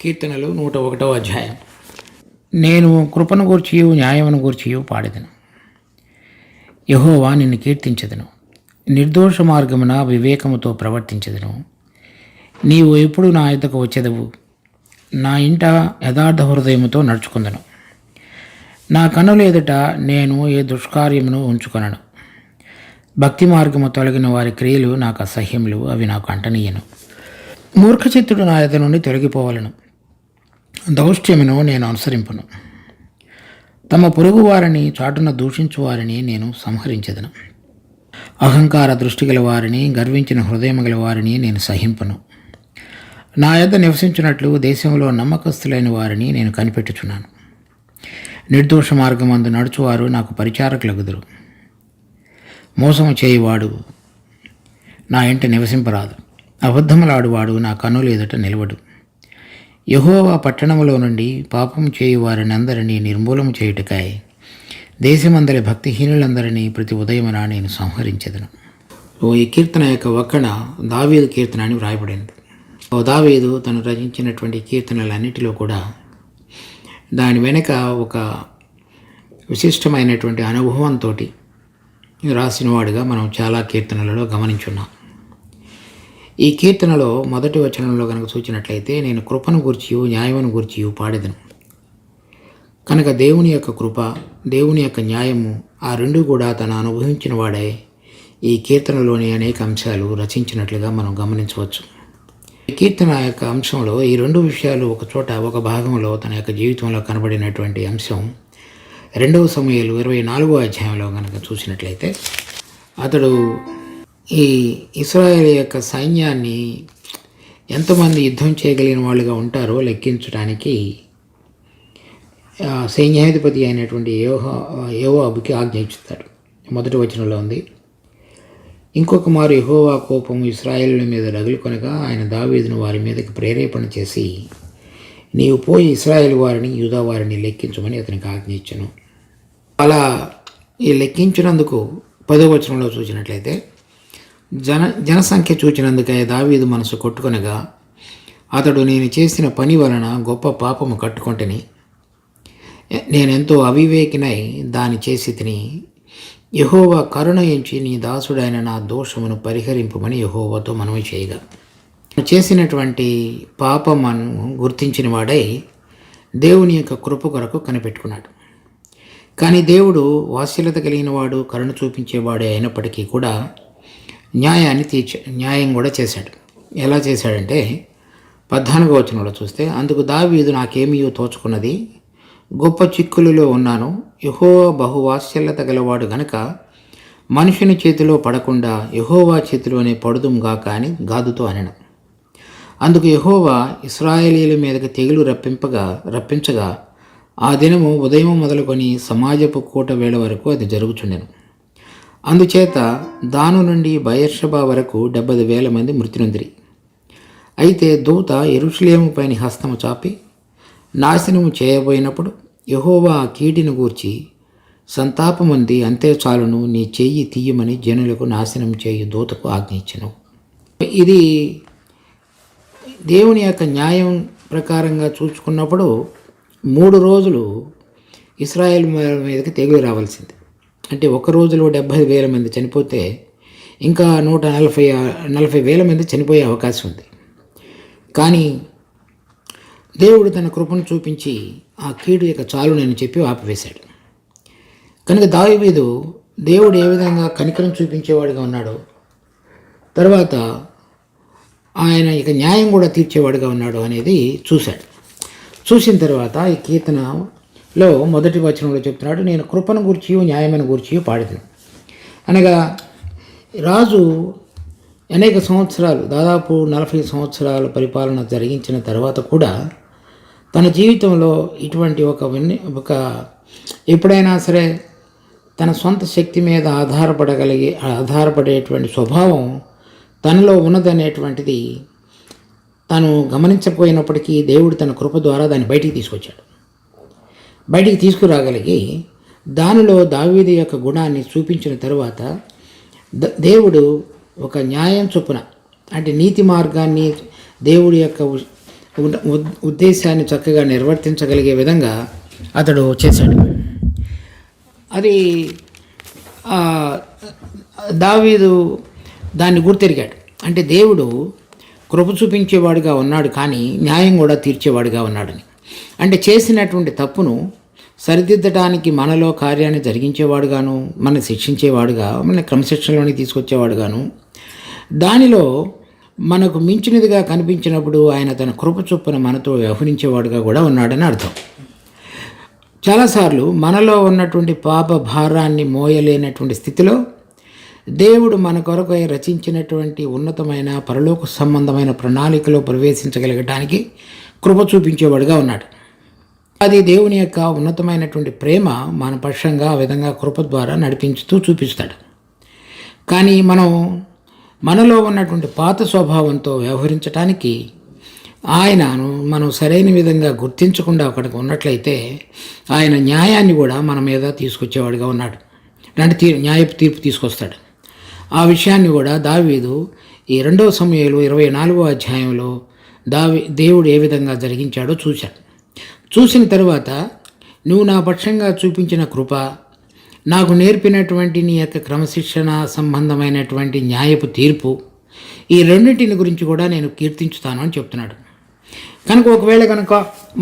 కీర్తనలు 101వ అధ్యాయం. నేను కృపను గూర్చియు న్యాయమును గూర్చియు పాడెదను. యెహోవా నిన్ను కీర్తించెదను. నిర్దోష మార్గమున వివేకముతో ప్రవర్తించెదను. నీవు ఎప్పుడు నా యొద్దకు వచ్చెదవు? నా ఇంట యథార్థ హృదయముతో నడుచుకుందను. నా కన్నుల ఎదుట నేను ఏ దుష్కార్యమును ఉంచుకొనను. భక్తి మార్గము తొలగిన వారి క్రియలు నాకు అసహ్యములు, అవి నాకు అంటనీయను. మూర్ఖచిత్తుడు నా యొద్ద నుండి తొలగిపోవలను. దౌష్ట్యమును నేను అనుసరింపును. తమ పొరుగు వారిని చాటున దూషించు వారిని నేను సంహరించెదను. అహంకార దృష్టి గల వారిని, గర్వించిన హృదయం గల వారిని నేను సహింపను. నా యొద్ద నివసించినట్లు దేశంలో నమ్మకస్తులైన వారిని నేను కనిపెట్టుచున్నాను. నిర్దోష మార్గమందు నడుచువారు నాకు పరిచారకులగుదురు. మోసము చేయువాడు నా ఇంట నివసింపరాదు. అబద్ధములాడువాడు నా కన్నుల ఎదుట నిలవడు. యెహోవా పట్టణములో నుండి పాపము చేయువారిని అందరినీ నిర్మూలము చేయుటకై దేశమందరి భక్తిహీనులందరినీ ప్రతి ఉదయమున నేను సంహరించెదను. ఈ కీర్తన యొక్క ఒక్కన దావీదు కీర్తన అని వ్రాయబడింది. దావీదు తను రచించినటువంటి కీర్తనలన్నిటిలో కూడా దాని వెనుక ఒక విశిష్టమైనటువంటి అనుభవంతో రాసినవాడుగా మనం చాలా కీర్తనలలో గమనించున్నాం. ఈ కీర్తనలో మొదటి వచనంలో కనుక చూచినట్లయితే, నేను కృపను గూర్చియు న్యాయమును గూర్చియు పాడెదను. కనుక దేవుని యొక్క కృప, దేవుని యొక్క న్యాయము, ఆ రెండు కూడా తను అనుభవించిన వాడే ఈ కీర్తనలోని అనేక అంశాలు రచించినట్లుగా మనం గమనించవచ్చు. ఈ కీర్తన యొక్క అంశంలో ఈ రెండు విషయాలు ఒక భాగంలో తన యొక్క జీవితంలో కనబడినటువంటి అంశం 2 సమూయేలు 24వ అధ్యాయంలో కనుక చూసినట్లయితే, అతడు ఈ ఇశ్రాయేల్ యొక్క సైన్యాన్ని ఎంతమంది యుద్ధం చేయగలిగిన వాళ్ళుగా ఉంటారో లెక్కించడానికి సైన్యాధిపతి అయినటువంటి యోవాబుకి ఆజ్ఞ ఇచ్చుతాడు. మొదటి వచనంలో ఉంది, ఇంకొక మారు యెహోవా కోపము ఇశ్రాయేలుల మీద రగులుకొనగా ఆయన దావీదును వారి మీదకి ప్రేరేపణ చేసి, నీవు పోయి ఇశ్రాయేలు వారిని యూదా వారిని లెక్కించమని అతనికి ఆజ్ఞ ఇచ్చెను. అలా ఈ లెక్కించినందుకు 10వ వచనంలో చూసినట్లయితే, జనసంఖ్య చూచినందుకే దావీదు మనసు కొట్టుకొనగా, అతడు నేను చేసిన పని వలన గొప్ప పాపము కట్టుకొంటిని, నేనెంతో అవివేకినై దాని చేసి తిని, యెహోవా కరుణ ఎంచి నీ దాసుడైన నా దోషమును పరిహరింపమని యెహోవాతో మనవి చేయగా, చేసినటువంటి పాపమును గుర్తించిన వాడై దేవుని యొక్క కృప కొరకు కనిపెట్టుకున్నాడు. కానీ దేవుడు వాత్సల్యత కలిగిన వాడు, కరుణ చూపించేవాడే అయినప్పటికీ కూడా న్యాయం కూడా చేశాడు. ఎలా చేశాడంటే 14వ వచనంలో చూస్తే, అందుకు దావీదు నాకేమీయో తోచుకున్నది, గొప్ప చిక్కులలో ఉన్నాను, యెహోవా బహువాత్సల్యత గలవాడు గనక మనుషుని చేతిలో పడకుండా యెహోవా చేతిలోనే పడుదుముగా కానీ గాదుతో అనెను. అందుకు యెహోవా ఇశ్రాయేలీయుల మీదకి తెగులు రప్పించగా ఆ దినము ఉదయం మొదలుకొని సమాజపు కూట వేళ వరకు అది జరుగుచుండెను. అందుచేత దాను నుండి బయర్షబా వరకు 70,000 మంది మృతి నొందిరి. అయితే దూత యెరూషలేము పైన హస్తము చాపి నాశనము చేయబోయినప్పుడు యెహోవా ఆ కీటిని గూర్చి సంతాపముంది, అంతే చాలును, నీ చెయ్యి తీయమని జనులకు నాశనం చేయు దూతకు ఆజ్ఞయించెను. ఇది దేవుని యొక్క న్యాయం ప్రకారంగా చూసుకున్నప్పుడు 3 రోజులు ఇశ్రాయేల్ మీదకి తెగులు రావాల్సింది. అంటే ఒక రోజులో 70,000 మంది చనిపోతే ఇంకా 140,000 మంది చనిపోయే అవకాశం ఉంది. కానీ దేవుడు తన కృపను చూపించి ఆ కీడు యొక్క చాలునని చెప్పి ఆపివేశాడు. కనుక దావీదు దేవుడు ఏ విధంగా కనికరం చూపించేవాడుగా ఉన్నాడో, తర్వాత ఆయన ఇక న్యాయం కూడా తీర్చేవాడుగా ఉన్నాడు అనేది చూశాడు. చూసిన తర్వాత ఈ కీర్తనలో మొదటి వచనంలో చెప్తున్నాడు, నేను కృపను గూర్చియు న్యాయమును గూర్చియు పాడెదను. అనగా రాజు అనేక సంవత్సరాలు, దాదాపు 40 సంవత్సరాల పరిపాలన జరిగించిన తర్వాత కూడా తన జీవితంలో ఇటువంటి ఒక ఎప్పుడైనా సరే తన సొంత శక్తి మీద ఆధారపడేటువంటి స్వభావం తనలో ఉన్నదనేటువంటిది తను గమనించకపోయినప్పటికీ దేవుడు తన కృప ద్వారా దాన్ని బయటికి తీసుకొచ్చాడు. బయటికి తీసుకురాగలిగి దానిలో దావీదు యొక్క గుణాన్ని చూపించిన తరువాత దేవుడు ఒక న్యాయం చొప్పున, అంటే నీతి మార్గాన్ని దేవుడి యొక్క ఉద్దేశాన్ని చక్కగా నిర్వర్తించగలిగే విధంగా అతడు చేశాడు. అది దావీదు దాన్ని గుర్తెరిగాడు. అంటే దేవుడు కృప చూపించేవాడుగా ఉన్నాడు, కానీ న్యాయం కూడా తీర్చేవాడుగా ఉన్నాడని. అంటే చేసినటువంటి తప్పును సరిదిద్దడానికి మనలో కార్యాన్ని జరిగించేవాడుగాను, మన శిక్షించేవాడుగా, మన క్రమశిక్షణలోని తీసుకొచ్చేవాడుగాను, దానిలో మనకు మించినదిగా కనిపించినప్పుడు ఆయన తన కృప చొప్పున మనతో వ్యవహరించేవాడుగా కూడా ఉన్నాడని అర్థం. చాలాసార్లు మనలో ఉన్నటువంటి పాప భారాన్ని మోయలేనటువంటి స్థితిలో దేవుడు మన కొరకు రచించినటువంటి ఉన్నతమైన పరలోక సంబంధమైన ప్రణాళికలో ప్రవేశించగలగటానికి కృప చూపించేవాడుగా ఉన్నాడు. అది దేవుని యొక్క ఉన్నతమైనటువంటి ప్రేమ మన పక్షంగా ఆ విధంగా కృప ద్వారా నడిపించుతూ చూపిస్తాడు. కానీ మనలో ఉన్నటువంటి పాత స్వభావంతో వ్యవహరించడానికి ఆయనను మనం సరైన విధంగా గుర్తించకుండా అక్కడికి ఉన్నట్లయితే ఆయన న్యాయాన్ని కూడా మన మీద తీసుకొచ్చేవాడుగా ఉన్నాడు. అంటే న్యాయపు తీర్పు తీసుకొస్తాడు. ఆ విషయాన్ని కూడా దావీదు ఈ 2 సమూయేలు 24వ అధ్యాయంలో దేవుడు ఏ విధంగా జరిగించాడో చూశాడు. చూసిన తర్వాత నువ్వు నా పక్షంగా చూపించిన కృప, నాకు నేర్పినటువంటి నీ యొక్క క్రమశిక్షణ సంబంధమైనటువంటి న్యాయపు తీర్పు, ఈ రెండింటిని గురించి కూడా నేను కీర్తించుతాను అని చెప్తున్నాడు. కనుక ఒకవేళ కనుక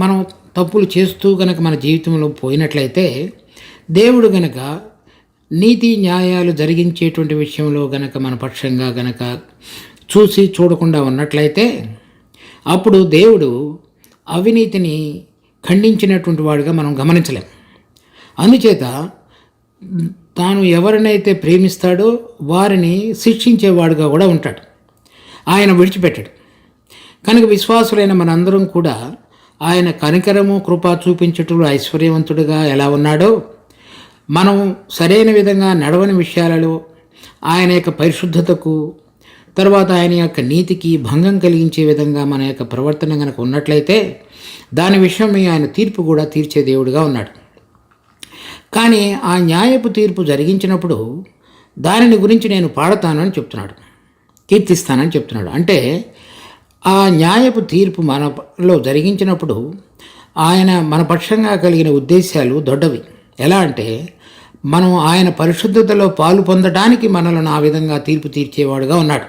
మనం తప్పులు చేస్తూ కనుక మన జీవితంలో పోయినట్లయితే దేవుడు గనక నీతి న్యాయాలు జరిగించేటువంటి విషయంలో గనక మన పక్షంగా గనక చూడకుండా ఉన్నట్లయితే అప్పుడు దేవుడు అవినీతిని ఖండించినటువంటి వాడుగా మనం గమనించలేం. అందుచేత తాను ఎవరినైతే ప్రేమిస్తాడో వారిని శిక్షించేవాడుగా కూడా ఉంటాడు. ఆయన విడిచిపెట్టాడు. కనుక విశ్వాసులైన మనందరం కూడా ఆయన కనికరము కృప చూపించటంలో ఐశ్వర్యవంతుడిగా ఎలా ఉన్నాడో, మనం సరైన విధంగా నడవని విషయాలలో ఆయన యొక్క పరిశుద్ధతకు, తర్వాత ఆయన యొక్క నీతికి భంగం కలిగించే విధంగా మన యొక్క ప్రవర్తన కనుక ఉన్నట్లయితే దాని విషయమై ఆయన తీర్పు కూడా తీర్చే దేవుడిగా ఉన్నాడు. కానీ ఆ న్యాయపు తీర్పు జరిగించినప్పుడు దానిని గురించి నేను పాడతాను అని చెప్తున్నాడు, కీర్తిస్తానని చెప్తున్నాడు. అంటే ఆ న్యాయపు తీర్పు మనలో జరిగించినప్పుడు ఆయన మన పక్షంగా కలిగిన ఉద్దేశాలు దొడ్డవి. ఎలా అంటే మనం ఆయన పరిశుద్ధతలో పాలు పొందడానికి మనలను ఆ విధంగా తీర్పు తీర్చేవాడుగా ఉన్నాడు.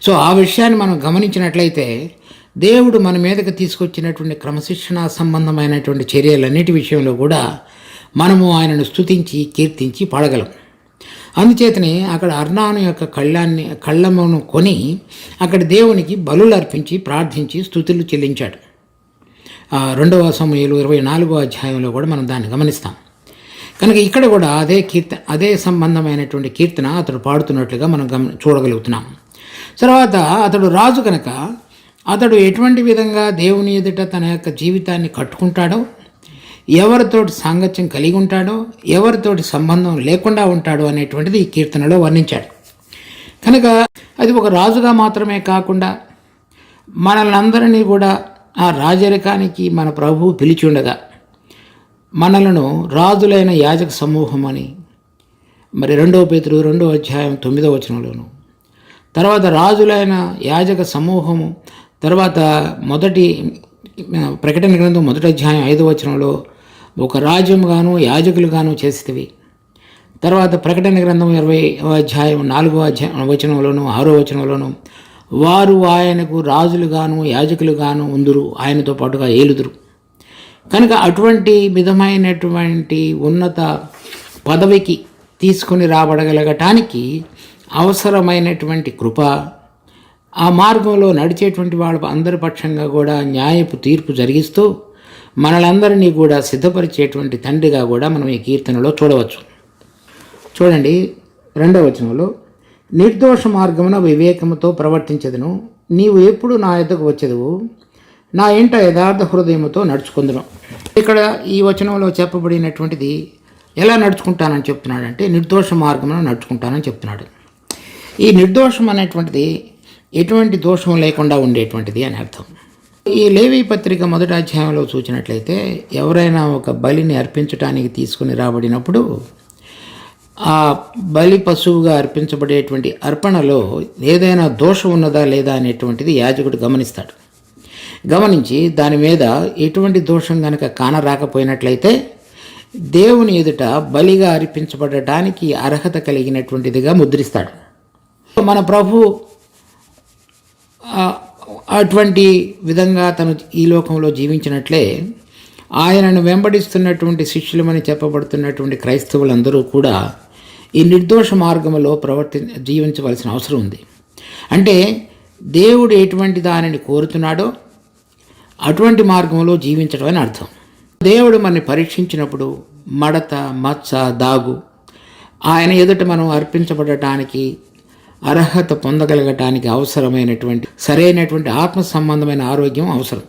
సో ఆ విషయాన్ని మనం గమనించినట్లయితే దేవుడు మన మీదకి తీసుకొచ్చినటువంటి క్రమశిక్షణ సంబంధమైనటువంటి చర్యలన్నిటి విషయంలో కూడా మనము ఆయనను స్తుతించి కీర్తించి పాడగలం. అందుచేతనే అక్కడ అర్నాను యొక్క కళ్ళమును కొని అక్కడ దేవునికి బలులు అర్పించి ప్రార్థించి స్తుతులు చెల్లించాడు. 2వ సమూయేలు 24వ అధ్యాయంలో కూడా మనం దాన్ని గమనిస్తాం. కనుక ఇక్కడ కూడా అదే సంబంధమైనటువంటి కీర్తన అతడు పాడుతున్నట్లుగా మనం చూడగలుగుతున్నాం. తర్వాత అతడు రాజు కనుక అతడు ఎటువంటి విధంగా దేవుని ఎదుట తన యొక్క జీవితాన్ని కట్టుకుంటాడో, ఎవరితోటి సాంగత్యం కలిగి ఉంటాడో, ఎవరితోటి సంబంధం లేకుండా ఉంటాడో అనేటువంటిది ఈ కీర్తనలో వర్ణించాడు. కనుక అది ఒక రాజుగా మాత్రమే కాకుండా మనల్ని అందరినీ కూడా ఆ రాజరికానికి మన ప్రభువు పిలిచి ఉండగా మనలను రాజులైన యాజక సమూహం అని మరి 2వ పేతురు 2వ అధ్యాయం 9వ వచనంలోను, తర్వాత రాజులైన యాజక సమూహము, తర్వాత మొదటి ప్రకటన గ్రంథం 1వ అధ్యాయం 5వ వచనంలో ఒక రాజ్యముగాను యాజకులుగాను చేసేవి, తర్వాత ప్రకటన గ్రంథం 20వ అధ్యాయం 4వ వచనంలోను 6వ వచనంలోను వారు ఆయనకు రాజులుగాను యాజకులుగాను ఉందురు, ఆయనతో పాటుగా ఏలుదురు. కనుక అటువంటి విధమైనటువంటి ఉన్నత పదవికి తీసుకుని రాబడగలగటానికి అవసరమైనటువంటి కృప, ఆ మార్గంలో నడిచేటువంటి వాళ్ళ అందరి పక్షంగా కూడా న్యాయపు తీర్పు జరిగిస్తూ మనలందరినీ కూడా సిద్ధపరిచేటువంటి తండ్రిగా కూడా మనం ఈ కీర్తనలో చూడవచ్చు. చూడండి 2వ వచనంలో, నిర్దోష మార్గమున వివేకముతో ప్రవర్తించదును, నీవు ఎప్పుడు నా యొద్దకు వచ్చేదవు, నా ఇంట యథార్థ హృదయముతో నడుచుకుందును. ఇక్కడ ఈ వచనంలో చెప్పబడినటువంటిది ఎలా నడుచుకుంటానని చెప్తున్నాడంటే నిర్దోష మార్గమున నడుచుకుంటానని చెప్తున్నాడు. ఈ నిర్దోషం అనేటువంటిది ఎటువంటి దోషం లేకుండా ఉండేటువంటిది అని అర్థం. ఈ లేవీ పత్రిక 1వ అధ్యాయంలో చూసినట్లయితే ఎవరైనా ఒక బలిని అర్పించడానికి తీసుకుని రాబడినప్పుడు ఆ బలి పశువుగా అర్పించబడేటువంటి అర్పణలో ఏదైనా దోషం ఉన్నదా లేదా అనేటువంటిది యాజకుడు గమనిస్తాడు. గమనించి దాని మీద ఎటువంటి దోషం కనుక కానరాకపోయినట్లయితే దేవుని ఎదుట బలిగా అర్పించబడటానికి అర్హత కలిగినటువంటిదిగా ముద్రిస్తాడు. మన ప్రభు అటువంటి విధంగా తను ఈ లోకంలో జీవించినట్లే ఆయనను వెంబడిస్తున్నటువంటి శిష్యులమని చెప్పబడుతున్నటువంటి క్రైస్తవులందరూ కూడా ఈ నిర్దోష మార్గంలో జీవించవలసిన అవసరం ఉంది. అంటే దేవుడు ఎటువంటి దానిని కోరుతున్నాడో అటువంటి మార్గంలో జీవించడం అని అర్థం. దేవుడు మనని పరీక్షించినప్పుడు మడత, మచ్చ, దాగు ఆయన ఎదుట మనం అర్పించబడటానికి అర్హత పొందగలగటానికి అవసరమైనటువంటి సరైనటువంటి ఆత్మ సంబంధమైన ఆరోగ్యం అవసరం.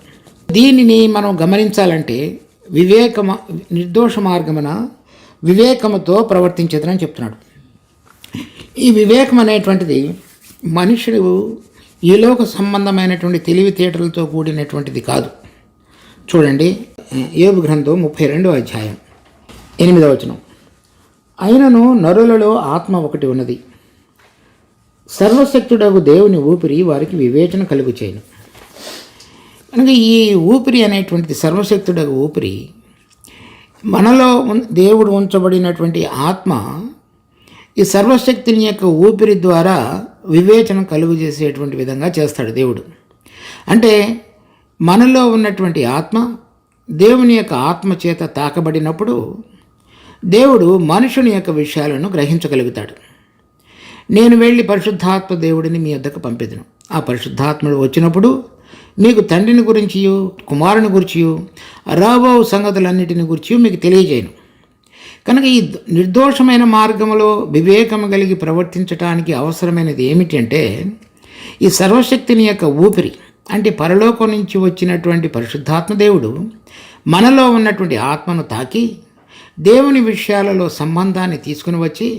దీనిని మనం గమనించాలంటే నిర్దోష మార్గమున వివేకముతో ప్రవర్తించేదని చెప్తున్నాడు. ఈ వివేకం అనేటువంటిది మనుషుడు ఈ లోక సంబంధమైనటువంటి తెలివితేటలతో కూడినటువంటిది కాదు. చూడండి, యోబు గ్రంథం 32వ అధ్యాయం 8వ వచనం. అయినను నరులలో ఆత్మ ఒకటి ఉన్నది, సర్వశక్తుడగు దేవుని ఊపిరి వారికి వివేచన కలుగు చేయను. కనుక ఈ ఊపిరి అనేటువంటిది సర్వశక్తుడగు ఊపిరి, మనలో దేవుడు ఉంచబడినటువంటి ఆత్మ ఈ సర్వశక్తిని యొక్క ఊపిరి ద్వారా వివేచన కలుగు చేసేటువంటి విధంగా చేస్తాడు దేవుడు. అంటే మనలో ఉన్నటువంటి ఆత్మ దేవుని యొక్క ఆత్మ చేత తాకబడినప్పుడు దేవుడు మనుషుని యొక్క విషయాలను గ్రహించగలుగుతాడు. నేను వెళ్ళి పరిశుద్ధాత్మ దేవుడిని మీ వద్దకు పంపెదను. ఆ పరిశుద్ధాత్ముడు వచ్చినప్పుడు మీకు తండ్రిని గురించియు కుమారుని గురించియు రాబో సంగతులన్నిటిని గురించి మీకు తెలియజేయను. కనుక ఈ నిర్దోషమైన మార్గంలో వివేకము కలిగి ప్రవర్తించడానికి అవసరమైనది ఏమిటంటే ఈ సర్వశక్తిని యొక్క ఊపిరి, అంటే పరలోకం నుంచి వచ్చినటువంటి పరిశుద్ధాత్మ దేవుడు మనలో ఉన్నటువంటి ఆత్మను తాకి దేవుని విషయాలలో సంబంధాన్ని తీసుకుని వచ్చి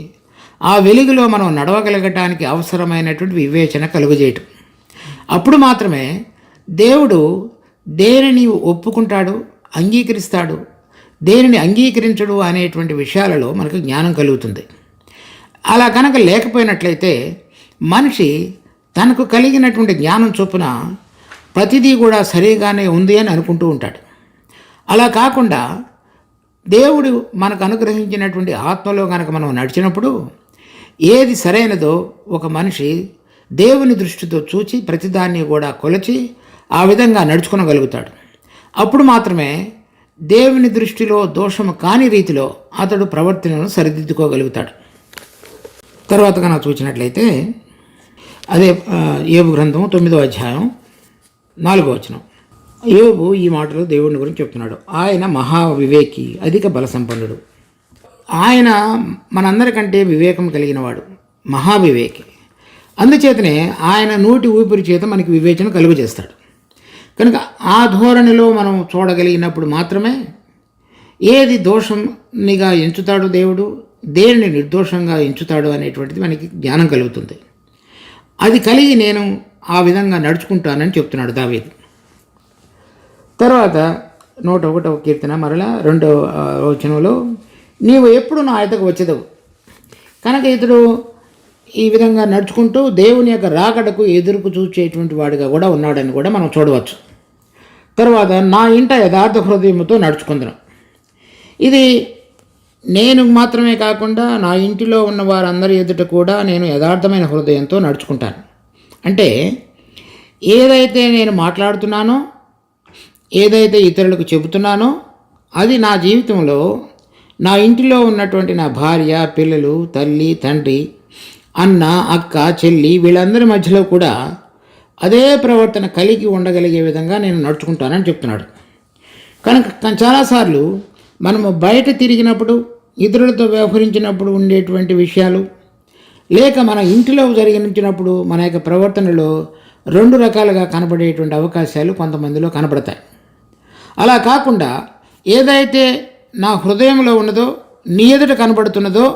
ఆ వెలుగులో మనం నడవగలగటానికి అవసరమైనటువంటి వివేచన కలుగజేయటం. అప్పుడు మాత్రమే దేవుడు దేనిని ఒప్పుకుంటాడు, అంగీకరిస్తాడు, దేనిని అంగీకరించడు అనేటువంటి విషయాలలో మనకు జ్ఞానం కలుగుతుంది. అలా కనుక లేకపోయినట్లయితే మనిషి తనకు కలిగినటువంటి జ్ఞానం చొప్పున ప్రతిదీ కూడా సరిగానే ఉంది అని అనుకుంటూ ఉంటాడు. అలా కాకుండా దేవుడు మనకు అనుగ్రహించినటువంటి ఆత్మలో కనుక మనం నడిచినప్పుడు ఏది సరైనదో ఒక మనిషి దేవుని దృష్టితో చూచి ప్రతిదాన్ని కూడా కొలచి ఆ విధంగా నడుచుకోగలుగుతాడు. అప్పుడు మాత్రమే దేవుని దృష్టిలో దోషము కాని రీతిలో అతడు ప్రవర్తనను సరిదిద్దుకోగలుగుతాడు. తర్వాత కనుక చూసినట్లయితే అదే యోబు గ్రంథం 9వ అధ్యాయం 4వ వచనం. యోబు ఈ మాటలు దేవుని గురించి చెప్తున్నాడు. ఆయన మహావివేకి, అధిక బల సంపన్నుడు. ఆయన మనందరికంటే వివేకం కలిగినవాడు, మహావివేకి. అందుచేతనే ఆయన నోటి ఊపిరి చేత మనకి వివేచన కలుగజేస్తాడు. కనుక ఆ ధోరణిలో మనం చూడగలిగినప్పుడు మాత్రమే ఏది దోషంనిగా ఎంచుతాడు దేవుడు, దేనిని నిర్దోషంగా ఎంచుతాడు అనేటువంటిది మనకి జ్ఞానం కలుగుతుంది. అది కలిగి నేను ఆ విధంగా నడుచుకుంటానని చెప్తున్నాడు దావీదు. తర్వాత 101వ కీర్తన మరలా 2వ వచనంలో, నీవు ఎప్పుడు నా ఆయతకు వచ్చేదవు. కనుక ఇతడు ఈ విధంగా నడుచుకుంటూ దేవుని యొక్క రాకడకు ఎదురుకు చూచేటువంటి వాడిగా కూడా ఉన్నాడని కూడా మనం చూడవచ్చు. తర్వాత నా ఇంట యథార్థ హృదయముతో నడుచుకుందాం. ఇది నేను మాత్రమే కాకుండా నా ఇంటిలో ఉన్న వారందరి ఎదుట కూడా నేను యథార్థమైన హృదయంతో నడుచుకుంటాను. అంటే ఏదైతే నేను మాట్లాడుతున్నానో, ఏదైతే ఇతరులకు చెబుతున్నానో అది నా జీవితంలో నా ఇంటిలో ఉన్నటువంటి నా భార్య, పిల్లలు, తల్లి, తండ్రి, అన్న, అక్క, చెల్లి వీళ్ళందరి మధ్యలో కూడా అదే ప్రవర్తన కలిగి ఉండగలిగే విధంగా నేను నడుచుకుంటానని చెప్తున్నాడు. కనుక చాలాసార్లు మనము బయట తిరిగినప్పుడు, ఇతరులతో వ్యవహరించినప్పుడు ఉండేటువంటి విషయాలు, లేక మన ఇంటిలో జరిగించినప్పుడు మన యొక్క ప్రవర్తనలో 2 రకాలుగా కనబడేటువంటి అవకాశాలు కొంతమందిలో కనబడతాయి. అలా కాకుండా ఏదైతే నా హృదయంలో ఉన్నదో, నీ ఎదుట కనబడుతున్నదో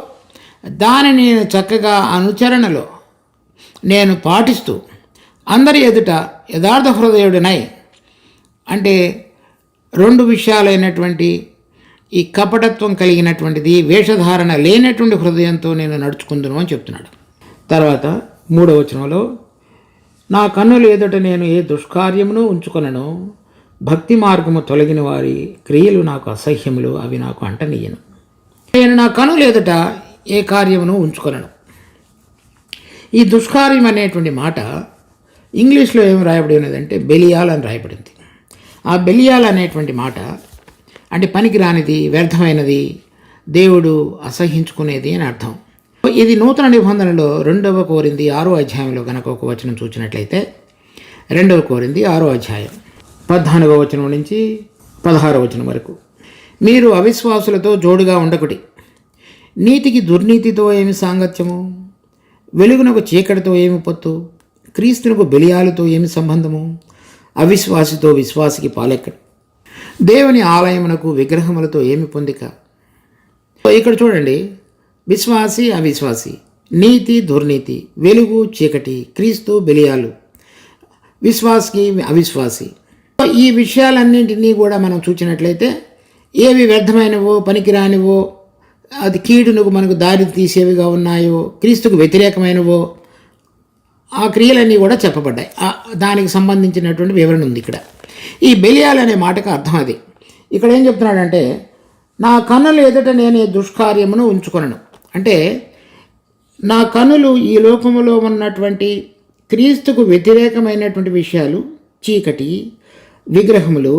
దానిని నేను చక్కగా అనుచరణలో నేను పాటిస్తూ అందరి ఎదుట యథార్థ హృదయుడినై, అంటే 2 విషయాలైనటువంటి ఈ కపటత్వం కలిగినటువంటిది, వేషధారణ లేనటువంటి హృదయంతో నేను నడుచుకుందును అని చెప్తున్నాడు. తర్వాత 3వ వచనంలో, నా కన్నుల ఎదుట నేను ఏ దుష్కార్యమును ఉంచుకొనను, భక్తి మార్గము తొలగిన వారి క్రియలు నాకు అసహ్యములు, అవి నాకు అంటనీయను. నేను నా కన్నుల ఎదుట ఏ కార్యమును ఉంచుకొనను. ఈ దుష్కార్యం అనేటువంటి మాట ఇంగ్లీష్లో ఏం రాయబడి ఉన్నదంటే బెలియాల్ అని రాయబడింది. ఆ బెలియాల్ అనేటువంటి మాట అంటే పనికిరానిది, వ్యర్థమైనది, దేవుడు అసహించుకునేది అని అర్థం. ఇది నూతన నిబంధనలో 2 కొరింథీ 6వ అధ్యాయంలో కనుక ఒక వచనం చూసినట్లయితే, 2 కొరింథీ 6వ అధ్యాయం 14వ వచనం నుంచి 16వ వచనం వరకు, మీరు అవిశ్వాసులతో జోడుగా ఉండకుడి, నీతికి దుర్నీతితో ఏమి సాంగత్యము, వెలుగునకు చీకటితో ఏమి పొత్తు, క్రీస్తునకు బెలియాలతో ఏమి సంబంధము, అవిశ్వాసితో విశ్వాసికి పాలెక్కడు, దేవుని ఆలయమునకు విగ్రహములతో ఏమి పొందిక. ఇక్కడ చూడండి, విశ్వాసి అవిశ్వాసి, నీతి దుర్నీతి, వెలుగు చీకటి, క్రీస్తు బెలియాలు, విశ్వాసికి అవిశ్వాసి. ఈ విషయాలన్నింటినీ కూడా మనం చూసినట్లయితే ఏవి వ్యర్థమైనవో పనికిరానివో, అది కీడునకు మనకు దారి తీసేవిగా ఉన్నాయో, క్రీస్తుకు వ్యతిరేకమైనవో ఆ క్రియలన్నీ కూడా చెప్పబడ్డాయి. దానికి సంబంధించినటువంటి వివరణ ఉంది ఇక్కడ. ఈ బెలియాల్ అనే మాటకు అర్థం అది. ఇక్కడ ఏం చెప్తున్నాడంటే, నా కన్నుల ఎదుట నేనే దుష్కార్యమును ఉంచుకొనను. అంటే నా కన్నులు ఈ లోకములో ఉన్నటువంటి క్రీస్తుకు వ్యతిరేకమైనటువంటి విషయాలు, చీకటి, విగ్రహములు,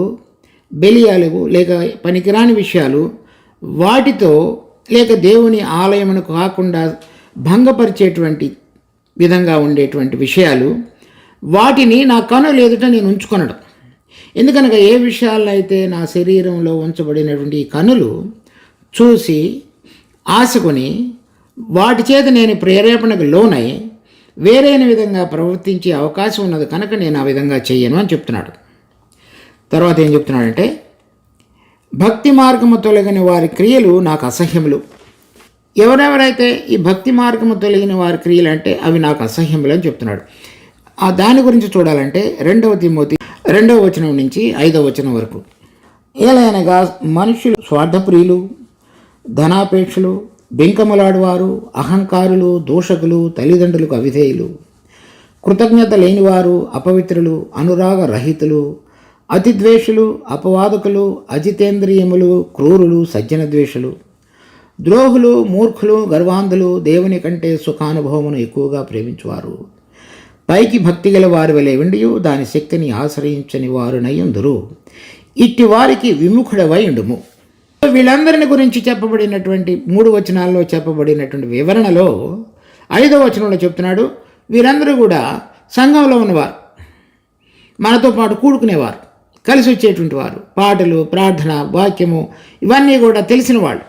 బెలియాలు లేక పనికిరాని విషయాలు, వాటితో లేక దేవుని ఆలయమును కాకుండా భంగపరిచేటువంటి విధంగా ఉండేటువంటి విషయాలు, వాటిని నా కన్నుల ఎదుట నేను ఉంచుకొనడం. ఎందుకనగా ఏ విషయాల్లో అయితే నా శరీరంలో ఉంచబడినటువంటి కన్నులు చూసి ఆశకొని వాటి చేత నేను ప్రేరేపణకు లోనై వేరైన విధంగా ప్రవర్తించే అవకాశం ఉన్నది కనుక నేను ఆ విధంగా చెయ్యను అని చెప్తున్నాడు. తర్వాత ఏం చెప్తున్నాడంటే, భక్తి మార్గము తొలగిన వారి క్రియలు నాకు అసహ్యములు. ఎవరెవరైతే ఈ భక్తి మార్గము తొలగిన వారి క్రియలు అంటే అవి నాకు అసహ్యములు అని చెప్తున్నాడు. దాని గురించి చూడాలంటే 2 తిమోతి 2వ వచనం నుంచి 5వ వచనం వరకు, ఏలైనగా మనుషులు స్వార్థప్రియులు, ధనాపేక్షలు, బెంకములాడువారు, అహంకారులు, దూషకులు, తల్లిదండ్రులకు అవిధేయులు, కృతజ్ఞత లేనివారు, అపవిత్రులు, అనురాగ రహితులు, అతిద్వేషులు, అపవాదకులు, అజితేంద్రియములు, క్రూరులు, సజ్జనద్వేషులు, ద్రోహులు, మూర్ఖులు, గర్వాంధులు, దేవుని కంటే సుఖానుభవమును ఎక్కువగా ప్రేమించువారు, పైకి భక్తి గల వారి వలె ఉండియు దాని శక్తిని ఆశ్రయించని వారునయ్యుందురు, ఇట్టి వారికి విముఖుడవై ఉండుము. వీళ్ళందరిని గురించి చెప్పబడినటువంటి 3 వచనాల్లో చెప్పబడినటువంటి వివరణలో 5వ వచనంలో చెప్తున్నాడు, వీరందరూ కూడా సంఘంలో ఉన్నవారు, మనతో పాటు కూడుకునేవారు, కలిసి వచ్చేటువంటి వారు, పాటలు, ప్రార్థన, వాక్యము ఇవన్నీ కూడా తెలిసిన వాళ్ళు,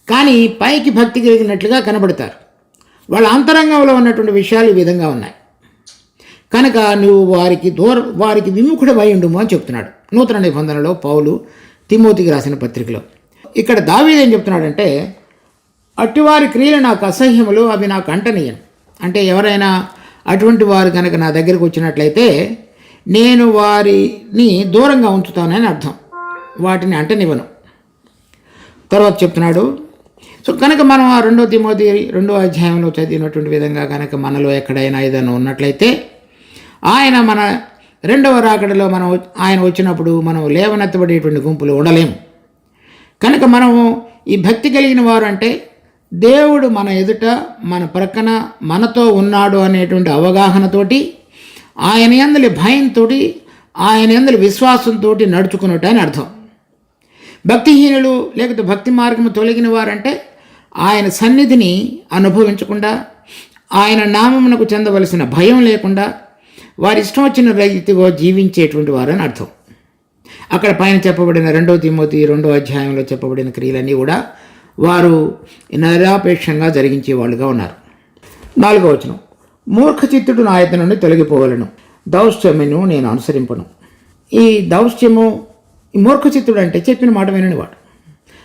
కానీ పైకి భక్తి కలిగినట్లుగా కనబడతారు. వాళ్ళ అంతరంగంలో ఉన్నటువంటి విషయాలు ఈ విధంగా ఉన్నాయి కనుక నువ్వు వారికి విముఖుడవై ఉండుము అని చెప్తున్నాడు నూతన నిబంధనలో పౌలు తిమోతికి రాసిన పత్రికలో. ఇక్కడ దావీదు ఏం చెప్తున్నాడంటే, అట్టివారి క్రియలు నాకు అసహ్యములు, అవి నాకు అంటనీయను. అంటే ఎవరైనా అటువంటి వారు కనుక నా దగ్గరకు వచ్చినట్లయితే నేను వారిని దూరంగా ఉంచుతానని అర్థం, వాటిని అంటనివ్వను. తర్వాత చెప్తున్నాడు, సో కనుక మనం ఆ 2 తిమోతి 2వ అధ్యాయంలో చదివినటువంటి విధంగా కనుక మనలో ఎక్కడైనా ఏదైనా ఉన్నట్లయితే ఆయన మన 2వ రాకడలో ఆయన వచ్చినప్పుడు మనం లేవనెత్తబడేటువంటి గుంపులు ఉండలేము. కనుక మనము ఈ భక్తి కలిగిన వారు అంటే దేవుడు మన ఎదుట, మన ప్రక్కన, మనతో ఉన్నాడు అనేటువంటి అవగాహనతోటి, ఆయన యందలి భయంతో, ఆయన యందలి విశ్వాసంతో నడుచుకున్నట్టు అని అర్థం. భక్తిహీనులు లేకపోతే భక్తి మార్గము తొలగిన వారంటే ఆయన సన్నిధిని అనుభవించకుండా, ఆయన నామమునకు చెందవలసిన భయం లేకుండా వారి ఇష్టం వచ్చిన రీతిగా జీవించేటువంటి వారని అర్థం. అక్కడ పైన చెప్పబడిన 2 తిమోతి 2వ అధ్యాయంలో చెప్పబడిన క్రియలన్నీ కూడా వారు నిరాపేక్షంగా జరిగించే వాళ్ళుగా ఉన్నారు. 4వ వచనం, మూర్ఖ చిత్తుడు నా యొద్ద నుండి తొలగిపోవలను, దౌష్ట్యమును నేను అనుసరింపను. ఈ దౌష్ట్యము, ఈ మూర్ఖ చిత్తుడు అంటే చెప్పిన మాట విననివాడు,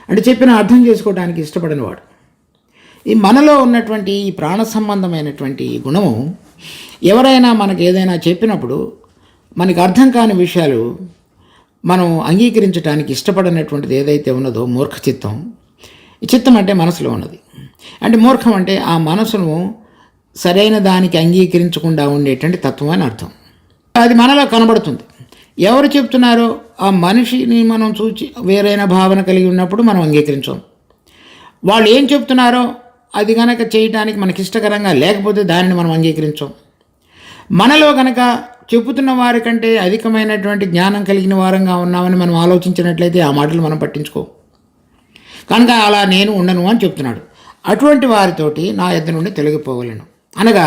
అంటే చెప్పిన అర్థం చేసుకోవడానికి ఇష్టపడనివాడు. ఈ మనలో ఉన్నటువంటి ఈ ప్రాణ సంబంధమైనటువంటి గుణము ఎవరైనా మనకు ఏదైనా చెప్పినప్పుడు మనకి అర్థం కాని విషయాలు మనం అంగీకరించడానికి ఇష్టపడినటువంటిది ఏదైతే ఉన్నదో మూర్ఖ చిత్తం. ఈ చిత్తం అంటే మనసులో ఉన్నది. అంటే మూర్ఖం అంటే ఆ మనసును సరైన దానికి అంగీకరించకుండా ఉండేటువంటి తత్వం అని అర్థం. అది మనలో కనబడుతుంది. ఎవరు చెప్తున్నారో ఆ మనిషిని మనం చూచి వేరైన భావన కలిగి ఉన్నప్పుడు మనం అంగీకరించాం. వాళ్ళు ఏం చెప్తున్నారో అది కనుక చేయడానికి మనకి ఇష్టకరంగా లేకపోతే దానిని మనం అంగీకరించాం. మనలో కనుక చెబుతున్న వారి కంటే అధికమైనటువంటి జ్ఞానం కలిగిన వారంగా ఉన్నామని మనం ఆలోచించినట్లయితే ఆ మాటలు మనం పట్టించుకో. కనుక అలా నేను ఉండను అని చెప్తున్నాడు. అటువంటి వారితోటి నా యొద్ద నుండి తొలగిపోగలను అనగా,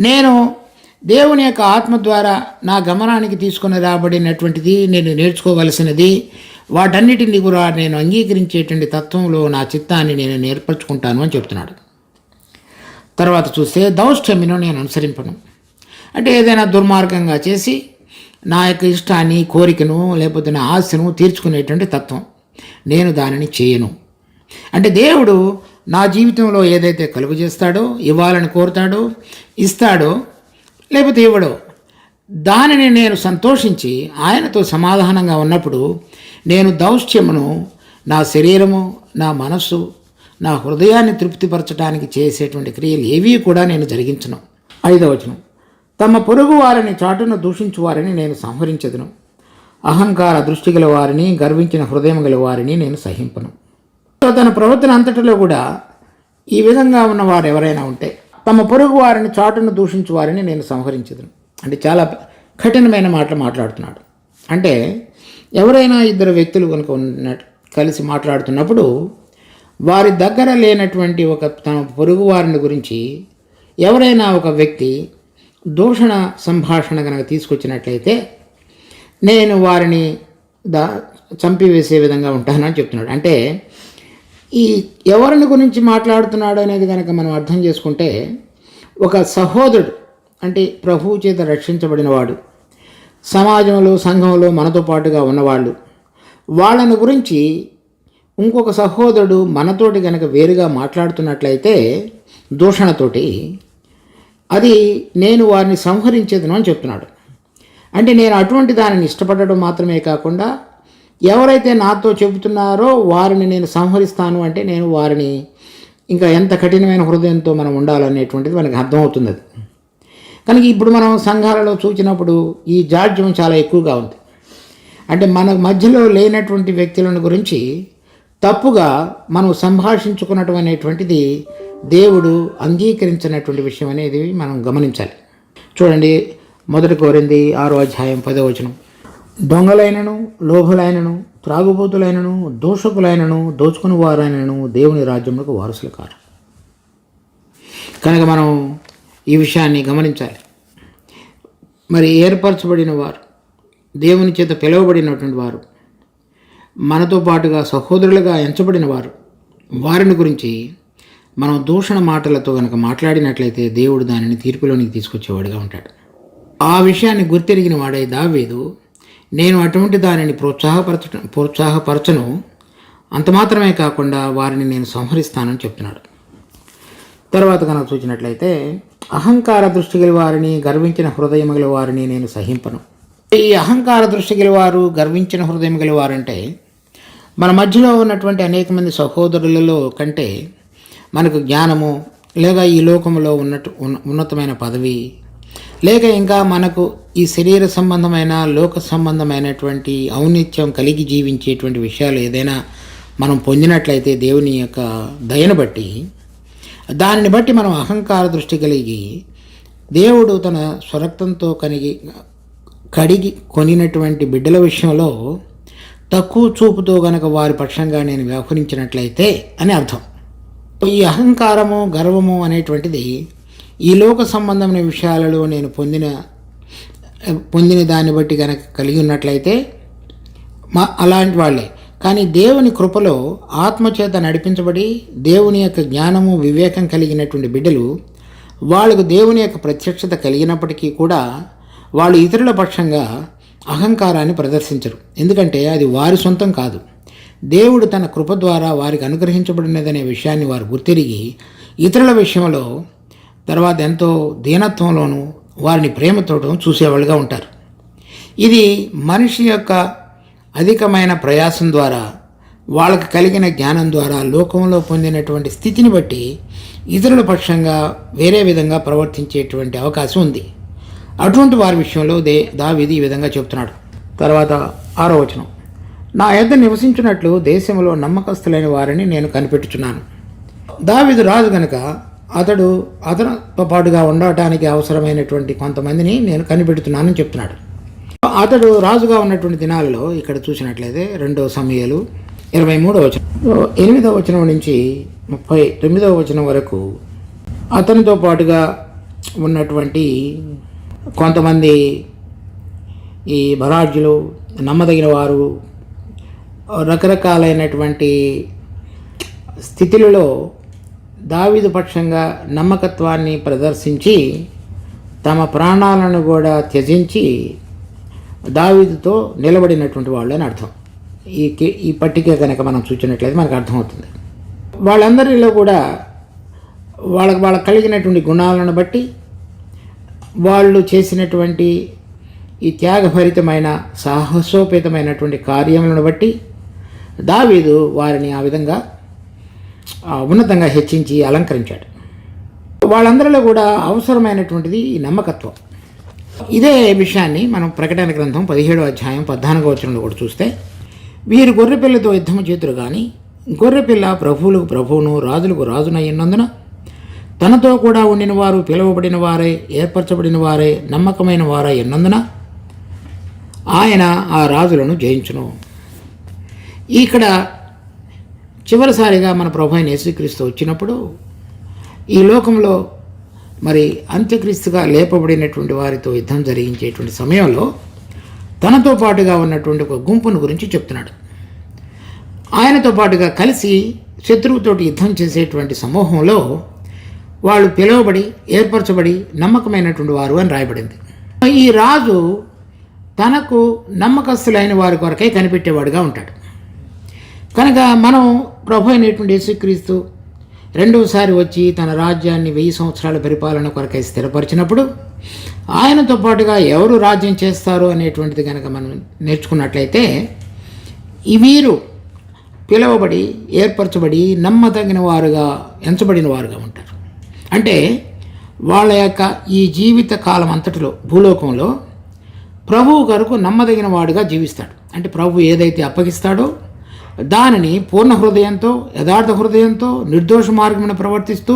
నేను దేవుని యొక్క ఆత్మ ద్వారా నా గమనానికి తీసుకొని రాబడినటువంటిది, నేను నేర్చుకోవలసినది, వాటన్నిటిని కూడా నేను అంగీకరించేటువంటి తత్వంలో నా చిత్తాన్ని నేను నేర్పరచుకుంటాను అని చెప్తున్నాడు. తర్వాత చూస్తే దౌష్ట్యమును నేను అనుసరింపను. అంటే ఏదైనా దుర్మార్గంగా చేసి నా యొక్క ఇష్టాన్ని, కోరికను, లేకపోతే నా ఆశను తీర్చుకునేటువంటి తత్వం, నేను దానిని చేయను. అంటే దేవుడు నా జీవితంలో ఏదైతే కలుగు చేస్తాడో, ఇవ్వాలని కోరుతాడో, ఇస్తాడో లేకపోతే ఇవ్వడో, దానిని నేను సంతోషించి ఆయనతో సమాధానంగా ఉన్నప్పుడు నేను దౌష్ట్యమును నా శరీరము, నా మనస్సు, నా హృదయాన్ని తృప్తిపరచడానికి చేసేటువంటి క్రియలు ఏవీ కూడా నేను జరిగించను. 5వ వచనం, తమ పొరుగు వారిని చాటును దూషించు వారిని నేను సంహరించదును. అహంకార దృష్టి గల వారిని, గర్వించిన హృదయం గల వారిని నేను సహింపను. తన ప్రవర్తన అంతటిలో కూడా ఈ విధంగా ఉన్నవారు ఎవరైనా ఉంటే, తమ పొరుగు వారిని చాటును దూషించు వారిని నేను సంహరించదును. అంటే చాలా కఠినమైన మాటలు మాట్లాడుతున్నాడు. అంటే ఎవరైనా ఇద్దరు వ్యక్తులు కనుక కలిసి మాట్లాడుతున్నప్పుడు వారి దగ్గర లేనటువంటి ఒక తమ పొరుగు వారిని గురించి ఎవరైనా ఒక వ్యక్తి దూషణ సంభాషణ కనుక తీసుకొచ్చినట్లయితే నేను వారిని చంపివేసే విధంగా ఉంటానని చెప్తున్నాడు. అంటే ఈ ఎవరిని గురించి మాట్లాడుతున్నాడు అనేది కనుక మనం అర్థం చేసుకుంటే, ఒక సహోదరుడు అంటే ప్రభువు చేత రక్షించబడినవాడు, సమాజంలో సంఘంలో మనతో పాటుగా ఉన్నవాళ్ళు, వాళ్ళని గురించి ఇంకొక సహోదరుడు మనతోటి కనుక వేరుగా మాట్లాడుతున్నట్లయితే దూషణతోటి, అది నేను వారిని సంహరించేదను అని చెప్తున్నాడు. అంటే నేను అటువంటి దానిని ఇష్టపడడం మాత్రమే కాకుండా ఎవరైతే నాతో చెబుతున్నారో వారిని నేను సంహరిస్తాను. అంటే నేను వారిని ఇంకా ఎంత కఠినమైన హృదయంతో మనం ఉండాలనేటువంటిది మనకి అర్థమవుతుంది. అది కనుక ఇప్పుడు మనం సంఘాలలో చూసినప్పుడు ఈ జాడ్యం చాలా ఎక్కువగా ఉంది. అంటే మన మధ్యలో లేనటువంటి వ్యక్తులను గురించి తప్పుగా మనం సంభాషించుకున్నటం అనేటువంటిది దేవుడు అంగీకరించినటువంటి విషయం అనేది మనం గమనించాలి. చూడండి, 1 కొరింథీ 6వ అధ్యాయం 10వ వచనం, దొంగలైనను, లోభులైనను, త్రాగుబోతులైనను, దూషకులైనను, దోచుకుని వారైనను దేవుని రాజ్యములకు వారసులు కారు. కనుక మనం ఈ విషయాన్ని గమనించాలి. మరి ఏర్పరచబడిన వారు, దేవుని చేత పిలువబడినటువంటి వారు, మనతో పాటుగా సహోదరులుగా ఎంచబడిన వారు, వారిని గురించి మనం దూషణ మాటలతో కనుక మాట్లాడినట్లయితే దేవుడు దానిని తీర్పులోనికి తీసుకొచ్చేవాడుగా ఉంటాడు. ఆ విషయాన్ని గుర్తెరిగిన వాడై దావీదు, నేను అటువంటి దానిని ప్రోత్సాహపరచను, అంత మాత్రమే కాకుండా వారిని నేను సంహరిస్తానని చెప్తున్నాడు. తర్వాత కనుక చూసినట్లయితే, అహంకార దృష్టి గల వారిని, గర్వించిన హృదయం గల వారిని నేను సహింపను. ఈ అహంకార దృష్టి గల వారు, గర్వించిన హృదయం గల వారంటే మన మధ్యలో ఉన్నటువంటి అనేక మంది సహోదరులలో కంటే మనకు జ్ఞానము, లేక ఈ లోకంలో ఉన్నతమైన పదవి, లేక ఇంకా మనకు ఈ శరీర సంబంధమైన, లోక సంబంధమైనటువంటి ఔన్నిత్యం కలిగి జీవించేటువంటి విషయాలు ఏదైనా మనం పొందినట్లయితే దేవుని యొక్క దయను బట్టి, దానిని బట్టి మనం అహంకార దృష్టి కలిగి దేవుడు తన స్వరక్తంతో కడిగి కొనినటువంటి బిడ్డల విషయంలో తక్కువ చూపుతో గనక వారి పక్షంగా నేను వ్యవహరించినట్లయితే అని అర్థం. ఈ అహంకారము, గర్వము అనేటువంటిది ఈ లోక సంబంధమైన విషయాలలో నేను పొందిన దాన్ని బట్టి కనుక కలిగి ఉన్నట్లయితే అలాంటి వాళ్ళే. కానీ దేవుని కృపలో ఆత్మచేత నడిపించబడి దేవుని యొక్క జ్ఞానము, వివేకం కలిగినటువంటి బిడ్డలు, వాళ్ళకు దేవుని యొక్క ప్రత్యక్షత కలిగినప్పటికీ కూడా వాళ్ళు ఇతరుల పక్షంగా అహంకారాన్ని ప్రదర్శించరు. ఎందుకంటే అది వారి సొంతం కాదు, దేవుడు తన కృప ద్వారా వారికి అనుగ్రహించబడినదనే విషయాన్ని వారు గుర్తిరిగి ఇతరుల విషయంలో తర్వాత ఎంతో దీనత్వంలోనూ వారిని ప్రేమతోటం చూసేవాళ్ళుగా ఉంటారు. ఇది మనిషి యొక్క అధికమైన ప్రయాసం ద్వారా వాళ్ళకు కలిగిన జ్ఞానం ద్వారా లోకంలో పొందినటువంటి స్థితిని బట్టి ఇతరుల పక్షంగా వేరే విధంగా ప్రవర్తించేటువంటి అవకాశం ఉంది. అటువంటి వారి విషయంలో దావీదు ఈ విధంగా చెప్తున్నాడు. తర్వాత 6వ వచనం, నా యొద్ద నివసించినట్లు దేశంలో నమ్మకస్తులైన వారిని నేను కనిపెట్టుచున్నాను. దావీదు రాజు గనుక అతనితో పాటుగా ఉండటానికి అవసరమైనటువంటి కొంతమందిని నేను కనిపెడుతున్నానని చెప్తున్నాడు. అతడు రాజుగా ఉన్నటువంటి దినాలలో ఇక్కడ చూసినట్లయితే 2 సమూయేలు 23వ వచనం, 8వ వచనం నుంచి 39వ వచనం వరకు అతనితో పాటుగా ఉన్నటువంటి కొంతమంది ఈ బరాజ్యులు, నమ్మదగిన వారు, రకరకాలైనటువంటి స్థితులలో దావీదు పక్షంగా నమ్మకత్వాన్ని ప్రదర్శించి తమ ప్రాణాలను కూడా త్యజించి దావీదుతో నిలబడినటువంటి వాళ్ళు అని అర్థం. ఈ పట్టిక కనుక మనం చూసినట్లయితే మనకు అర్థమవుతుంది. వాళ్ళందరిలో కూడా వాళ్ళకు కలిగినటువంటి గుణాలను బట్టి, వాళ్ళు చేసినటువంటి ఈ త్యాగభరితమైన సాహసోపేతమైనటువంటి కార్యములను బట్టి దావీదు వారిని ఆ విధంగా ఉన్నతంగా హెచ్చించి అలంకరించాడు. వాళ్ళందరిలో కూడా అవసరమైనటువంటిది ఈ నమ్మకత్వం. ఇదే విషయాన్ని మనం ప్రకటన గ్రంథం 17వ అధ్యాయం 14వ వచనంలో కూడా చూస్తే, వీరు గొర్రెపిల్లతో యుద్ధము చేతురు కానీ గొర్రెపిల్ల ప్రభువులకు ప్రభువును రాజులకు రాజునయ్యున్నందున తనతో కూడా ఉండిన వారు పిలువబడిన వారే, ఏర్పరచబడిన వారే, నమ్మకమైన వారై ఉన్నందున ఆయన ఆ రాజులను జయించును. ఇక్కడ చివరిసారిగా మన ప్రభు అయిన యేసుక్రీస్తు వచ్చినప్పుడు ఈ లోకంలో మరి అంత్యక్రీస్తుగా లేపబడినటువంటి వారితో యుద్ధం జరిగించేటువంటి సమయంలో తనతో పాటుగా ఉన్నటువంటి ఒక గుంపును గురించి చెప్తున్నాడు. ఆయనతో పాటుగా కలిసి శత్రువుతోటి యుద్ధం చేసేటువంటి సమూహంలో వాళ్ళు పిలువబడి, ఏర్పరచబడి, నమ్మకమైనటువంటి వారు అని రాయబడింది. ఈ రాజు తనకు నమ్మకస్తులైన వారి కొరకై కనిపెట్టేవాడుగా ఉంటాడు. కనుక మనం ప్రభు అయినటువంటి యేసుక్రీస్తు రెండవసారి వచ్చి తన రాజ్యాన్ని 1000 సంవత్సరాల పరిపాలన కొరకై స్థిరపరిచినప్పుడు ఆయనతో పాటుగా ఎవరు రాజ్యం చేస్తారు అనేటువంటిది కనుక మనం నేర్చుకున్నట్లయితే, ఈ వీరు పిలువబడి, ఏర్పరచబడి, నమ్మదగిన వారుగా, ఎంచబడిన వారుగా ఉంటారు. అంటే వాళ్ళ యొక్క ఈ జీవిత కాలం అంతటిలో భూలోకంలో ప్రభువు కొరకు నమ్మదగిన వాడుగా జీవిస్తాడు. అంటే ప్రభు ఏదైతే అప్పగిస్తాడో దానిని పూర్ణ హృదయంతో, యథార్థ హృదయంతో, నిర్దోష మార్గమును ప్రవర్తిస్తూ,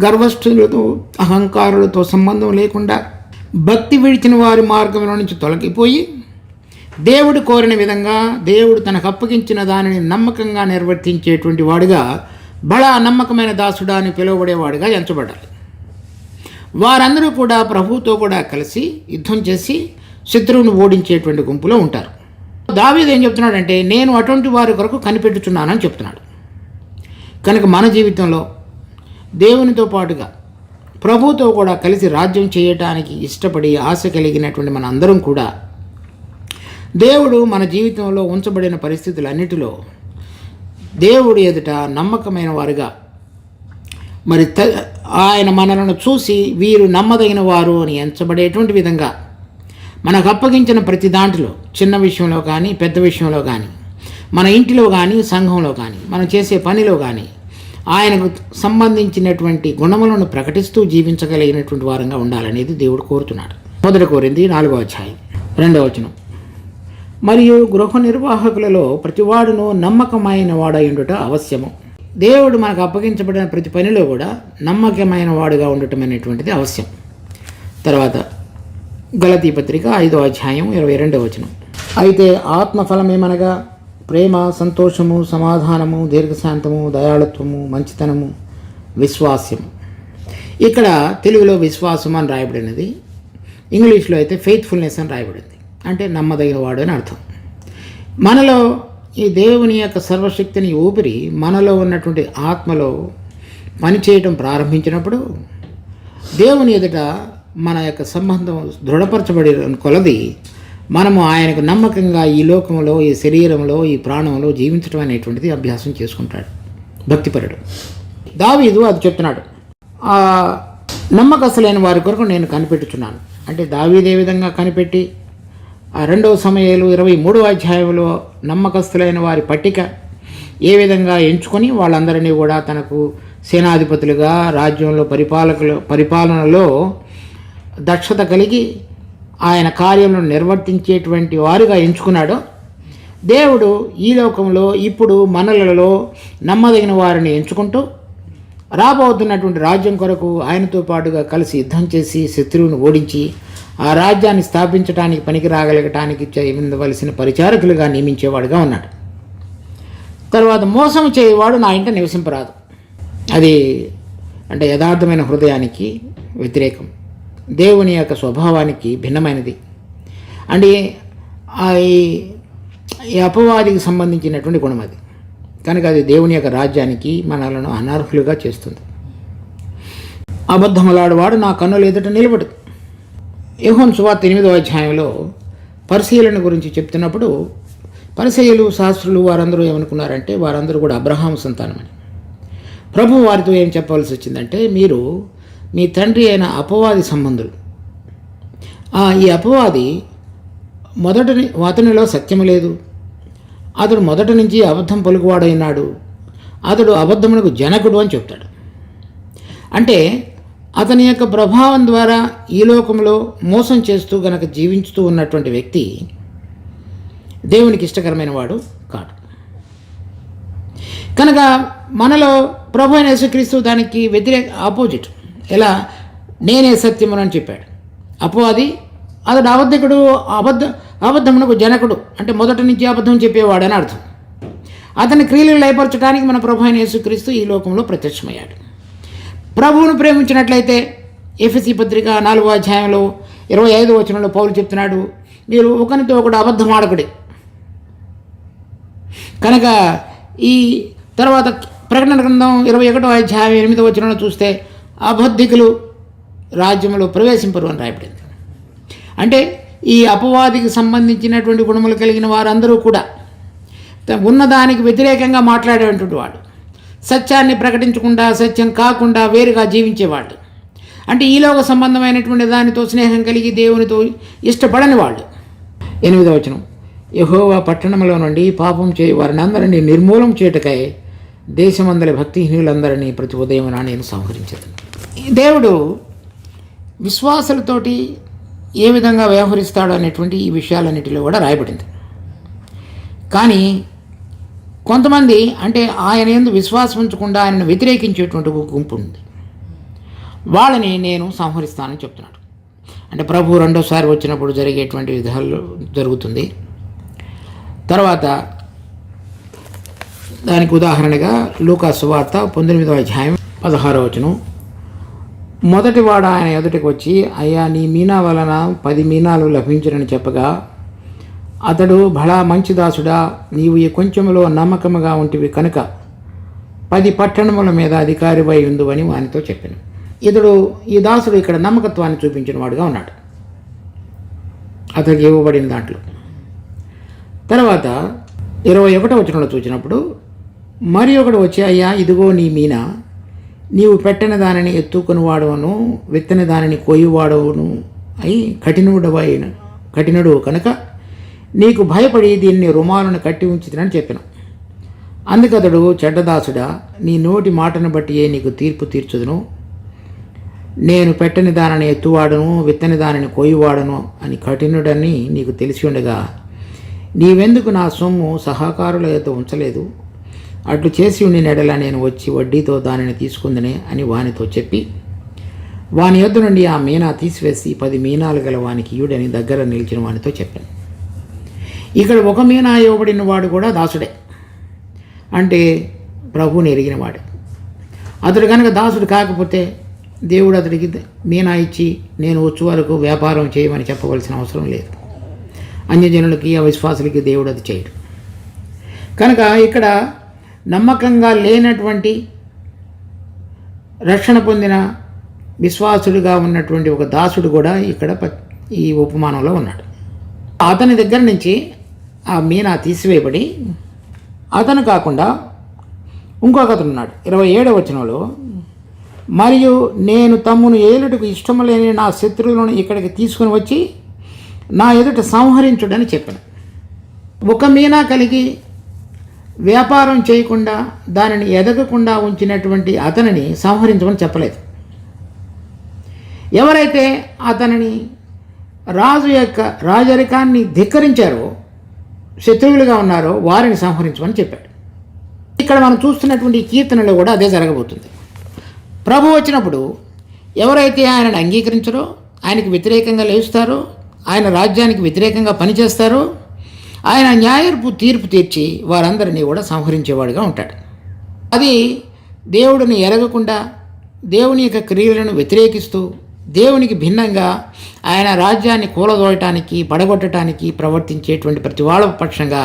గర్వస్థులతో, అహంకారులతో సంబంధం లేకుండా భక్తి విడిచిన వారి మార్గంలో నుంచి తొలగిపోయి దేవుడు కోరిన విధంగా, దేవుడు తనకు అప్పగించిన దానిని నమ్మకంగా నిర్వర్తించేటువంటి వాడుగా, బడా నమ్మకమైన దాసుడా అని పిలువబడేవాడుగా ఎంచబడాలి. వారందరూ కూడా ప్రభువుతో కూడా కలిసి యుద్ధం చేసి శత్రువును ఓడించేటువంటి గుంపులో ఉంటారు. దావీదు ఏం చెప్తున్నాడంటే, నేను అటువంటి వారి కొరకు కనిపెట్టుచున్నానని చెప్తున్నాడు. కనుక మన జీవితంలో దేవునితో పాటుగా ప్రభువుతో కూడా కలిసి రాజ్యం చేయటానికి ఇష్టపడి ఆశ కలిగినటువంటి మన అందరం కూడా దేవుడు మన జీవితంలో ఉంచబడిన పరిస్థితులన్నిటిలో దేవుడు ఎదుట నమ్మకమైన వారుగా, మరి ఆయన మనలను చూసి వీరు నమ్మదగిన వారు అని ఎంచబడేటువంటి విధంగా మనకు అప్పగించిన ప్రతి దాంట్లో, చిన్న విషయంలో కానీ పెద్ద విషయంలో కానీ, మన ఇంటిలో కానీ సంఘంలో కానీ, మనం చేసే పనిలో కానీ ఆయనకు సంబంధించినటువంటి గుణములను ప్రకటిస్తూ జీవించగలిగినటువంటి వారంగా ఉండాలనేది దేవుడు కోరుతున్నాడు. 1 కొరింథీ 4వ అధ్యాయం 2వ వచనం, మరియు గృహ నిర్వాహకులలో ప్రతివాడును నమ్మకమైన వాడయుండుట అవశ్యము. దేవుడు మనకు అప్పగించబడిన ప్రతి పనిలో కూడా నమ్మకమైన వాడుగా ఉండటం అనేటువంటిది అవశ్యం. తర్వాత గలతీ పత్రిక 5వ అధ్యాయం 22వ వచనం, అయితే ఆత్మఫలమేమనగా ప్రేమ, సంతోషము, సమాధానము, దీర్ఘశాంతము, దయాళత్వము, మంచితనము, విశ్వాస్యము. ఇక్కడ తెలుగులో విశ్వాసం అని రాయబడినది, ఇంగ్లీష్లో అయితే ఫెయిత్ఫుల్నెస్ అని రాయబడింది. అంటే నమ్మదగిన వాడు అని అర్థం. మనలో ఈ దేవుని యొక్క సర్వశక్తిని ఊపిరి మనలో ఉన్నటువంటి ఆత్మలో పనిచేయటం ప్రారంభించినప్పుడు దేవుని ఎదుట మన యొక్క సంబంధం దృఢపరచబడిన కొలది మనము ఆయనకు నమ్మకంగా ఈ లోకంలో, ఈ శరీరంలో, ఈ ప్రాణంలో జీవించడం అనేటువంటిది అభ్యాసం చేసుకుంటాడు భక్తిపరుడు. దావీదు అది చెప్తున్నాడు, ఆ నమ్మకస్తులైన వారి కొరకు నేను కనిపెట్టుచున్నాను. అంటే దావీదు ఏ విధంగా కనిపెట్టి ఆ 2 సమూయేలు 23వ అధ్యాయంలో నమ్మకస్తులైన వారి పట్టిక ఏ విధంగా ఎంచుకొని వాళ్ళందరినీ కూడా తనకు సేనాధిపతులుగా రాజ్యంలో పరిపాలనలో దక్షత కలిగి ఆయన కార్యములను నిర్వర్తించేటువంటి వారుగా ఎంచుకున్నాడో, దేవుడు ఈ లోకంలో ఇప్పుడు మనలలో నమ్మదగిన వారిని ఎంచుకుంటూ రాబోతున్నటువంటి రాజ్యం కొరకు ఆయనతో పాటుగా కలిసి యుద్ధం చేసి శత్రువును ఓడించి ఆ రాజ్యాన్ని స్థాపించడానికి పనికి రాగలగటానికి చేయవలసిన పరిచారకులుగా నియమించేవాడుగా ఉన్నాడు. తర్వాత మోసం చేయవాడు నా ఇంట నివసింపరాదు. అది అంటే యథార్థమైన హృదయానికి వ్యతిరేకం, దేవుని యొక్క స్వభావానికి భిన్నమైనది. అంటే ఈ అపవాదికి సంబంధించినటువంటి గుణం అది. కనుక అది దేవుని యొక్క రాజ్యానికి మనలను అనర్హులుగా చేస్తుంది. అబద్ధములాడువాడు నా కన్నుల ఎదుట నిలబడు. యోహాను సువార్త 8వ అధ్యాయంలో పరిసయ్యులను గురించి చెప్తున్నప్పుడు పరిసయ్యులు శాస్త్రులు వారందరూ ఏమనుకున్నారంటే వారందరూ కూడా అబ్రహాము సంతానమని. ప్రభు వారితో ఏం చెప్పవలసి వచ్చిందంటే, మీరు మీ తండ్రి అయిన అపవాది సంబంధులు. ఈ అపవాది అతనిలో సత్యము లేదు, అతడు మొదటి నుంచి అబద్ధం పలుకువాడైనాడు, అతడు అబద్ధమునకు జనకుడు అని చెప్తాడు. అంటే అతని యొక్క ప్రభావం ద్వారా ఈ లోకంలో మోసం చేస్తూ గనక జీవించుతూ ఉన్నటువంటి వ్యక్తి దేవునికి ఇష్టకరమైన వాడు కాడు. కనుక మనలో ప్రభు అయిన యేసుక్రీస్తు దానికి ఆపోజిట్. ఎలా? నేనే సత్యమును అని చెప్పాడు. అపవాది అతడు అబద్ధికుడు, అబద్ధమునకు జనకుడు, అంటే మొదటి నుంచి అబద్ధం చెప్పేవాడని అర్థం. అతని క్రియలు లయపరచడానికి మన ప్రభు అయిన యేసుక్రీస్తు ఈ లోకంలో ప్రత్యక్షమయ్యాడు. ప్రభువును ప్రేమించినట్లయితే ఎఫెసీ పత్రిక 4వ అధ్యాయంలో 25వ వచనంలో పౌలు చెప్తున్నాడు, మీరు ఒకరితో ఒకడు అబద్ధం ఆడకుడి. కనుక ఈ తర్వాత ప్రకటన గ్రంథం 21వ అధ్యాయం 8వ వచనంలో చూస్తే అబద్ధికులు రాజ్యంలో ప్రవేశింపరు అని రాయబడింది. అంటే ఈ అపవాదికి సంబంధించినటువంటి గుణములు కలిగిన వారందరూ కూడా ఉన్నదానికి వ్యతిరేకంగా మాట్లాడేటువంటి వాడు, సత్యాన్ని ప్రకటించకుండా సత్యం కాకుండా వేరుగా జీవించేవాళ్ళు, అంటే ఈలోక సంబంధమైనటువంటి దానితో స్నేహం కలిగి దేవునితో ఇష్టపడని వాళ్ళు. 8వ వచనం, యెహోవా పట్టణంలో నుండి పాపం చేయి వారిని అందరినీ నిర్మూలం చేయటకై దేశమందలి భక్తిహీనులందరినీ ప్రతి ఉదయమున నేను సంహరించదు. దేవుడు విశ్వాసులతోటి ఏ విధంగా వ్యవహరిస్తాడు అనేటువంటి ఈ విషయాలన్నిటిలో కూడా రాయబడింది. కానీ కొంతమంది అంటే ఆయన యందు విశ్వాసం ఉంచకుండా ఆయనను వ్యతిరేకించేటువంటి ఒక గుంపు ఉంది. వాళ్ళని నేను సంహరిస్తానని చెప్తున్నాడు. అంటే ప్రభు రెండోసారి వచ్చినప్పుడు జరిగేటువంటి విధాలు జరుగుతుంది. తర్వాత దానికి ఉదాహరణగా లూకా సువార్త 19వ అధ్యాయం 16వ వచనం, మొదటివాడు ఆయన ఎదుటికి వచ్చి, అయ్యా నీ మీనా వలన 10 మీనాలు లభించునని చెప్పగా, అతడు బలా మంచి దాసుడా, నీవు ఈ కొంచెంలో నమ్మకముగా ఉంటివి కనుక 10 పట్టణముల మీద అధికారివై ఉందువని వానితో చెప్పాను. ఈ దాసుడు ఇక్కడ నమ్మకత్వాన్ని చూపించిన వాడుగా ఉన్నాడు అతనికి ఇవ్వబడిన దాంట్లో. తర్వాత 21వ వచనంలో చూసినప్పుడు మరి ఒకడు వచ్చి, అయ్యా ఇదిగో నీ మీనా, నీవు పెట్టని దానిని ఎత్తుకుని వాడవను, విత్తని దానిని కోయువాడవును అయి కఠినుడు కనుక నీకు భయపడి దీన్ని రుమాలను కట్టి ఉంచుతానని చెప్పాను. అందుకతడు, చెడ్డదాసుడా, నీ నోటి మాటను బట్టియే నీకు తీర్పు తీర్చుదును. నేను పెట్టని దానిని ఎత్తువాడను, విత్తని దానిని కోయువాడను అని కఠినుడని నీకు తెలిసి ఉండగా నీవెందుకు నా సొమ్ము సహకారుల యొద్ద ఉంచలేదు? అట్లు చేసి ఉండి నెడల నేను వచ్చి వడ్డీతో దానిని తీసుకుందనే అని వానితో చెప్పి వాని యొద్ద నుండి ఆ మీనా తీసివేసి 10 మీనాలు గల వానికి ఇయుడని దగ్గర నిలిచిన వానితో చెప్పాను. ఇక్కడ 1 మీనా ఇవ్వబడిన వాడు కూడా దాసుడే, అంటే ప్రభువుని ఎరిగినవాడు. అతడు కనుక దాసుడు కాకపోతే దేవుడు అతడికి మీనా ఇచ్చి నేను వచ్చే వరకు వ్యాపారం చేయమని చెప్పవలసిన అవసరం లేదు. అన్యజనులకి అవిశ్వాసులకి దేవుడు అది చేయడు. కనుక ఇక్కడ నమ్మకంగా లేనటువంటి రక్షణ పొందిన విశ్వాసుడిగా ఉన్నటువంటి ఒక దాసుడు కూడా ఇక్కడ ఈ ఉపమానంలో ఉన్నాడు. అతని దగ్గర నుంచి ఆ మీనా తీసివేయబడి అతను కాకుండా ఇంకొకతను ఉన్నాడు. 27వ వచనంలో, మరియు నేను తమ్మును ఏలుటకు ఇష్టము లేని నా శత్రువులను ఇక్కడికి తీసుకుని వచ్చి నా ఎదుట సంహరించుడని చెప్పాను. 1 మీనా కలిగి వ్యాపారం చేయకుండా దానిని ఎదగకుండా ఉంచినటువంటి అతనిని సంహరించమని చెప్పలేదు. ఎవరైతే అతనిని రాజు యొక్క రాజరికాన్ని ధిక్కరించారో, శత్రువులుగా ఉన్నారో వారిని సంహరించమని చెప్పాడు. ఇక్కడ మనం చూస్తున్నటువంటి ఈ కీర్తనలో కూడా అదే జరగబోతుంది. ప్రభు వచ్చినప్పుడు ఎవరైతే ఆయనను అంగీకరించరో, ఆయనకు వ్యతిరేకంగా లేస్తారో, ఆయన రాజ్యానికి వ్యతిరేకంగా పనిచేస్తారో, ఆయన న్యాయపు తీర్పు తీర్చి వారందరినీ కూడా సంహరించేవాడుగా ఉంటాడు. అది దేవుడిని ఎరగకుండా దేవుని యొక్క క్రియలను వ్యతిరేకిస్తూ దేవునికి భిన్నంగా ఆయన రాజ్యాన్ని కూలదోయటానికి పడగొట్టడానికి ప్రవర్తించేటువంటి ప్రతి వాళ్ళ పక్షంగా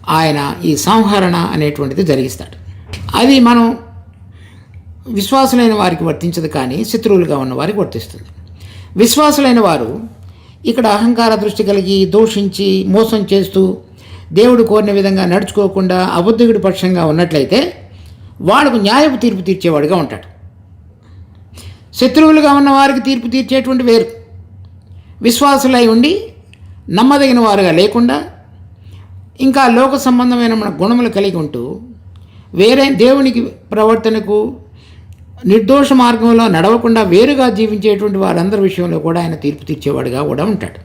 ఆయన ఈ సంహరణ అనేటువంటిది జరిగిస్తాడు. అది మనం విశ్వాసులైన వారికి వర్తించదు, కానీ శత్రువులుగా ఉన్న వారికి వర్తిస్తుంది. విశ్వాసులైన వారు ఇక్కడ అహంకార దృష్టి కలిగి దూషించి మోసం చేస్తూ దేవుడు కోరిన విధంగా నడుచుకోకుండా అబుద్ధుడి పక్షంగా ఉన్నట్లయితే వాళ్లకు న్యాయపు తీర్పు తీర్చేవాడుగా ఉంటాడు. శత్రువులుగా ఉన్న వారికి తీర్పు తీర్చేటువంటి వేరు. విశ్వాసులై ఉండి నమ్మదగిన వారుగా లేకుండా ఇంకా లోక సంబంధమైన మన గుణములు కలిగి ఉంటూ వేరే దేవునికి ప్రవర్తనకు నిర్దోష మార్గంలో నడవకుండా వేరుగా జీవించేటువంటి వారందరి విషయంలో కూడా ఆయన తీర్పు తీర్చేవాడుగా కూడా ఉంటాడు.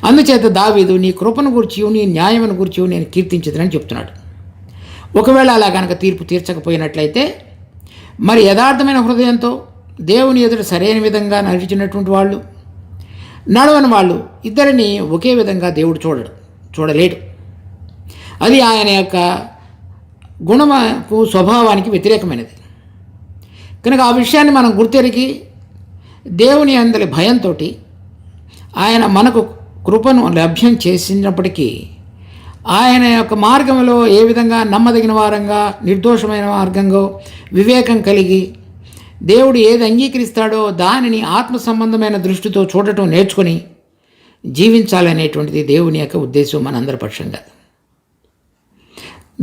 అందుచేత దావీదు నీ కృపను గురించి నీ న్యాయమును గురించి నేను కీర్తించదని చెప్తున్నాడు. ఒకవేళ అలా కనుక తీర్పు తీర్చకపోయినట్లయితే మరి యథార్థమైన హృదయంతో దేవుని ఎదుట సరైన విధంగా నడిచినటువంటి వాళ్ళు, నడవని వాళ్ళు ఇద్దరిని ఒకే విధంగా దేవుడు చూడలేడు. అది ఆయన యొక్క గుణముకు స్వభావానికి వ్యతిరేకమైనది. కనుక ఆ విషయాన్ని మనం గుర్తెరిగి దేవుని అందరి భయంతో ఆయన మనకు కృపను లభ్యం చేసినప్పటికీ ఆయన యొక్క మార్గంలో ఏ విధంగా నమ్మదగిన వారంగా నిర్దోషమైన మార్గంగా వివేకం కలిగి దేవుడు ఏది అంగీకరిస్తాడో దానిని ఆత్మ సంబంధమైన దృష్టితో చూడటం నేర్చుకొని జీవించాలనేటువంటిది దేవుని యొక్క ఉద్దేశం మనందరి పక్షంగా.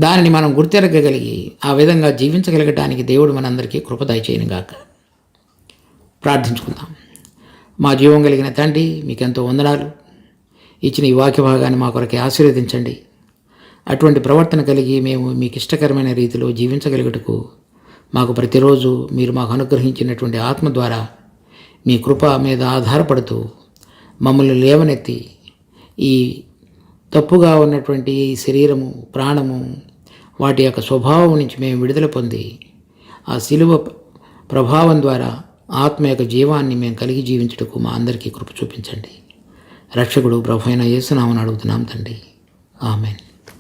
దానిని మనం గుర్తెరగగలిగి ఆ విధంగా జీవించగలగటానికి దేవుడు మనందరికీ కృప దయచేయునుగాక. ప్రార్థించుకుందాం. మా జీవం కలిగిన తండ్రి, మీకెంతో వందనాలు. ఇచ్చిన ఈ వాక్య భాగాన్ని మా కొరకే ఆశీర్వదించండి. అటువంటి ప్రవర్తన కలిగి మేము మీకు ఇష్టకరమైన రీతిలో జీవించగలుగుటకు మాకు ప్రతిరోజు మీరు మాకు అనుగ్రహించినటువంటి ఆత్మ ద్వారా మీ కృప మీద ఆధారపడుతూ మమ్మల్ని లేవనెత్తి ఈ తప్పుగా ఉన్నటువంటి ఈ శరీరము, ప్రాణము, వాటి యొక్క స్వభావం నుంచి మేము విడుదల పొంది ఆ శిలువ ప్రభావం ద్వారా ఆత్మ యొక్క జీవాన్ని మేము కలిగి జీవించుటకు మా అందరికీ కృప చూపించండి. రక్షకుడు ప్రభు అయిన యేసు నామమున అడుగుతున్నాం తండ్రి. ఆమేన్.